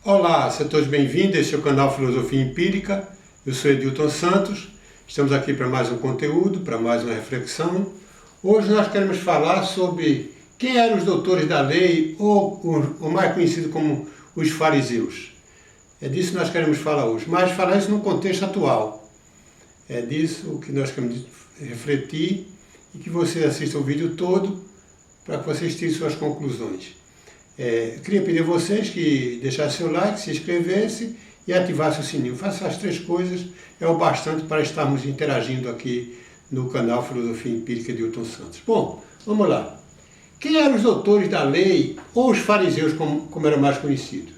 Olá, sejam todos bem-vindos, este é o canal Filosofia Empírica, eu sou Edilton Santos, estamos aqui para mais um conteúdo, para mais uma reflexão. Hoje nós queremos falar sobre quem eram os doutores da lei, ou mais conhecido como os fariseus. É disso que nós queremos falar hoje, mas falar isso num contexto atual. É disso que nós queremos refletir e que você assista o vídeo todo para que vocês tirem suas conclusões. Eu queria pedir a vocês que deixassem seu like, se inscrevessem e ativassem o sininho. Faça essas três coisas, é o bastante para estarmos interagindo aqui no canal Filosofia Empírica de Edilton Santos. Bom, vamos lá. Quem eram os doutores da lei, ou os fariseus, como era mais conhecido?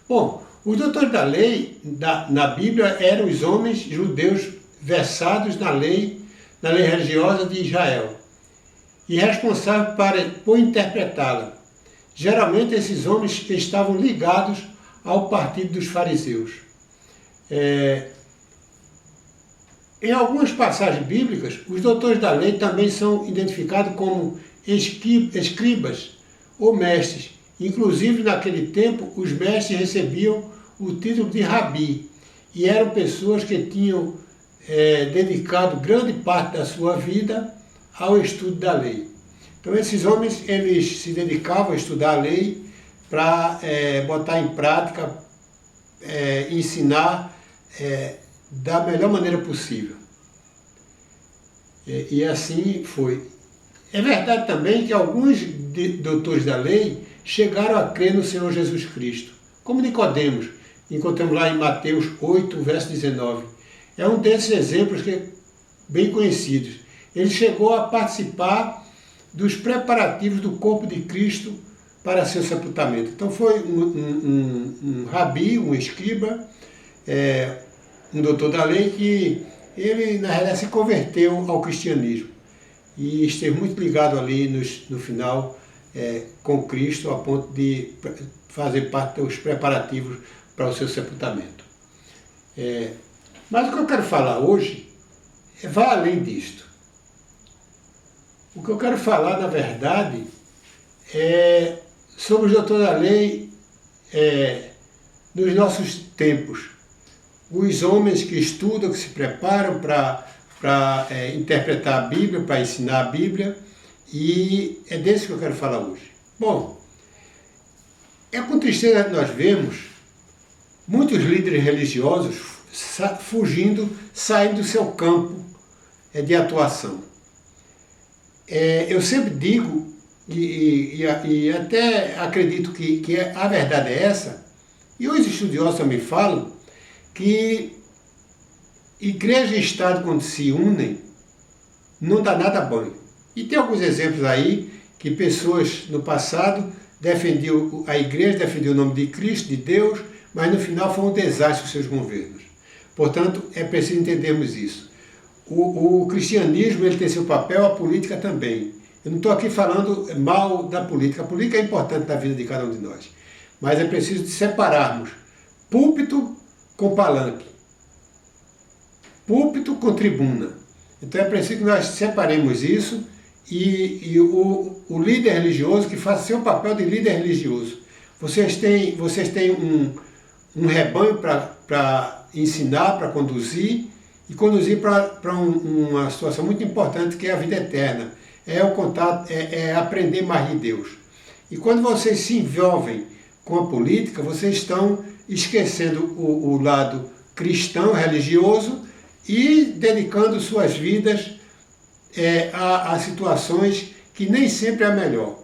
Bom, os doutores da lei, na Bíblia, eram os homens judeus versados na lei religiosa de Israel e responsáveis por interpretá-la. Geralmente esses homens estavam ligados ao partido dos fariseus. Em algumas passagens bíblicas, os doutores da lei também são identificados como escribas ou mestres. Inclusive, naquele tempo, os mestres recebiam o título de rabi e eram pessoas que tinham dedicado grande parte da sua vida ao estudo da lei. Então esses homens, eles se dedicavam a estudar a lei para botar em prática, ensinar da melhor maneira possível. E assim foi. É verdade também que alguns doutores da lei chegaram a crer no Senhor Jesus Cristo, como Nicodemos, encontramos lá em Mateus 8, verso 19. É um desses exemplos bem conhecidos. Ele chegou a participar dos preparativos do corpo de Cristo para seu sepultamento. Então foi um rabi, um escriba, um doutor da lei, que ele, na realidade, se converteu ao cristianismo e esteve muito ligado ali no final com Cristo, a ponto de fazer parte dos preparativos para o seu sepultamento. Mas o que eu quero falar hoje vai além disto. O que eu quero falar, na verdade, é sobre os doutores da lei nos nossos tempos. Os homens que estudam, que se preparam para interpretar a Bíblia, para ensinar a Bíblia, e é desse que eu quero falar hoje. Bom, é com tristeza que nós vemos muitos líderes religiosos saindo do seu campo de atuação. Eu sempre digo, e até acredito que a verdade é essa, e os estudiosos também falam, que igreja e Estado, quando se unem, não dá nada bom. E tem alguns exemplos aí que pessoas no passado a igreja defendiam o nome de Cristo, de Deus, mas no final foi um desastre os seus governos. Portanto, é preciso entendermos isso. O cristianismo, ele tem seu papel, a política também. Eu não estou aqui falando mal da política. A política é importante na vida de cada um de nós. Mas é preciso separarmos púlpito com palanque. Púlpito com tribuna. Então é preciso que nós separemos isso e o líder religioso que faça seu papel de líder religioso. Vocês têm um rebanho para ensinar, para conduzir, e conduzir para uma situação muito importante, que é a vida eterna. É o contato, aprender mais de Deus. E quando vocês se envolvem com a política, vocês estão esquecendo o lado cristão, religioso, e dedicando suas vidas a situações que nem sempre é a melhor.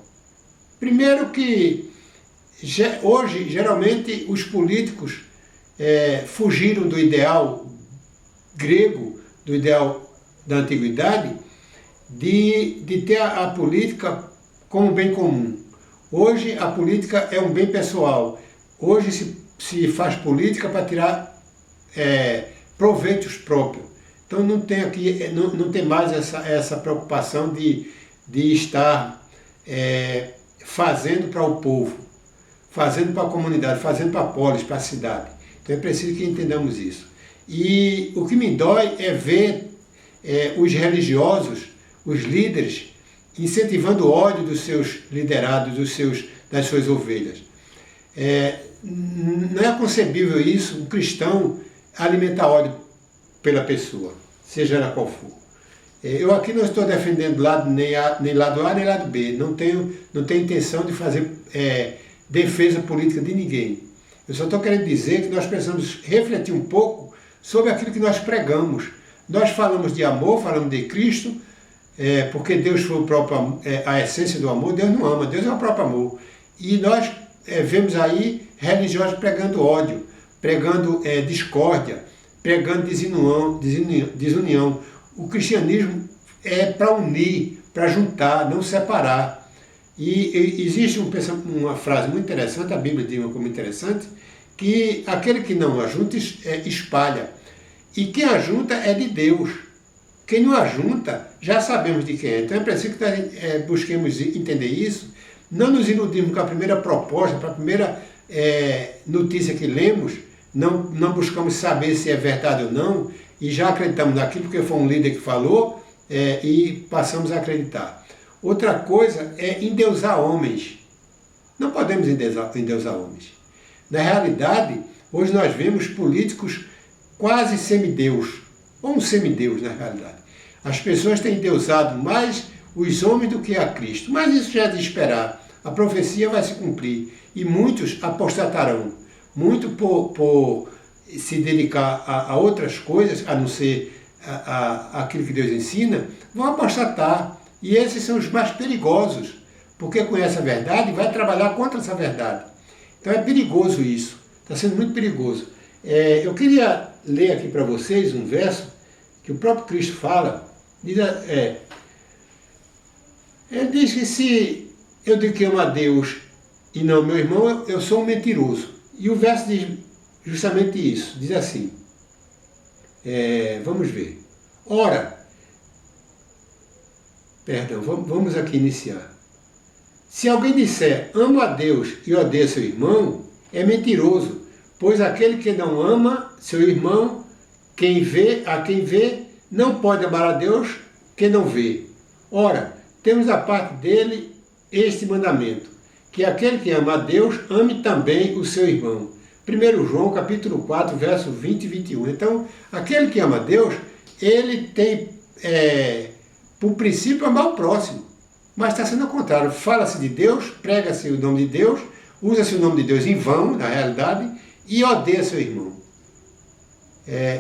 Primeiro que hoje, geralmente, os políticos fugiram do ideal grego, do ideal da antiguidade, de ter a política como bem comum. Hoje a política é um bem pessoal. Hoje se faz política para tirar proveitos próprios. Então não tem mais essa preocupação de estar fazendo para o povo, fazendo para a comunidade, fazendo para a polis, para a cidade. Então é preciso que entendamos isso. E o que me dói é ver os religiosos, os líderes, incentivando o ódio dos seus liderados, das suas ovelhas. não é concebível isso, um cristão alimentar ódio pela pessoa, seja ela qual for. Eu aqui não estou defendendo nem lado A nem lado B, não tenho intenção de fazer defesa política de ninguém. Eu só estou querendo dizer que nós precisamos refletir um pouco sobre aquilo que nós pregamos. Nós falamos de amor, falamos de Cristo, porque Deus foi a essência do amor. Deus não ama, Deus é o próprio amor. E nós vemos aí religiosos pregando ódio, pregando discórdia, pregando desunião. O cristianismo é para unir, para juntar, não separar. E existe uma frase muito interessante, a Bíblia diz uma coisa muito interessante, que aquele que não ajunta espalha. E quem ajunta é de Deus. Quem não ajunta, já sabemos de quem é. Então é preciso que nós busquemos entender isso, não nos iludirmos com a primeira proposta, com a primeira notícia que lemos, não buscamos saber se é verdade ou não, e já acreditamos naquilo porque foi um líder que falou e passamos a acreditar. Outra coisa é endeusar homens. Não podemos endeusar homens. Na realidade, hoje nós vemos políticos quase semideus, ou um semideus na realidade. As pessoas têm endeusado mais os homens do que a Cristo, mas isso já é de esperar. A profecia vai se cumprir e muitos apostatarão, muito por se dedicar a outras coisas, a não ser aquilo que Deus ensina, vão apostatar. E esses são os mais perigosos, porque conhece a verdade e vai trabalhar contra essa verdade. Então é perigoso isso, está sendo muito perigoso. Eu queria ler aqui para vocês um verso que o próprio Cristo fala. Ele diz que se eu digo que amo a Deus e não meu irmão, eu sou um mentiroso. E o verso diz justamente isso, diz assim, vamos ver. Ora, vamos aqui iniciar. Se alguém disser, amo a Deus e odeia seu irmão, é mentiroso, pois aquele que não ama seu irmão, a quem vê, não pode amar a Deus que não vê. Ora, temos da parte dele este mandamento, que aquele que ama a Deus, ame também o seu irmão. 1 João, capítulo 4, verso 20 e 21. Então, aquele que ama a Deus, ele tem, por princípio, amar o próximo. Mas está sendo ao contrário. Fala-se de Deus, prega-se o nome de Deus, usa-se o nome de Deus em vão, na realidade, e odeia seu irmão.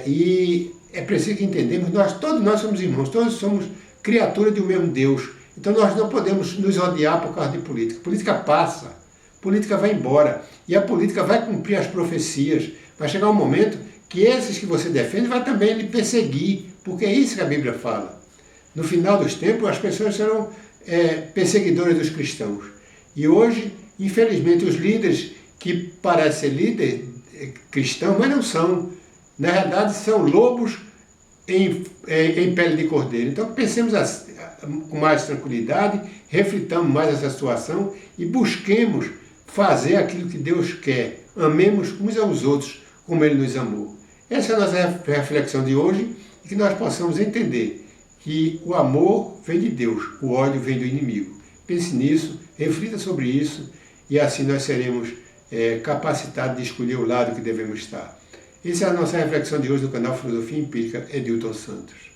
E é preciso que entendamos, todos nós somos irmãos, todos somos criaturas de um mesmo Deus. Então nós não podemos nos odiar por causa de política. Política passa, política vai embora, e a política vai cumprir as profecias. Vai chegar um momento que esses que você defende vai também lhe perseguir, porque é isso que a Bíblia fala. No final dos tempos, as pessoas serão perseguidores dos cristãos. E hoje, infelizmente, os líderes que parecem ser líderes cristãos, mas não são. Na realidade, são lobos em pele de cordeiro. Então, pensemos com mais tranquilidade, reflitamos mais essa situação e busquemos fazer aquilo que Deus quer. Amemos uns aos outros como Ele nos amou. Essa é a nossa reflexão de hoje e que nós possamos entender que o amor vem de Deus, o ódio vem do inimigo. Pense nisso, reflita sobre isso e assim nós seremos capacitados de escolher o lado que devemos estar. Essa é a nossa reflexão de hoje no canal Filosofia Empírica Edilton Santos.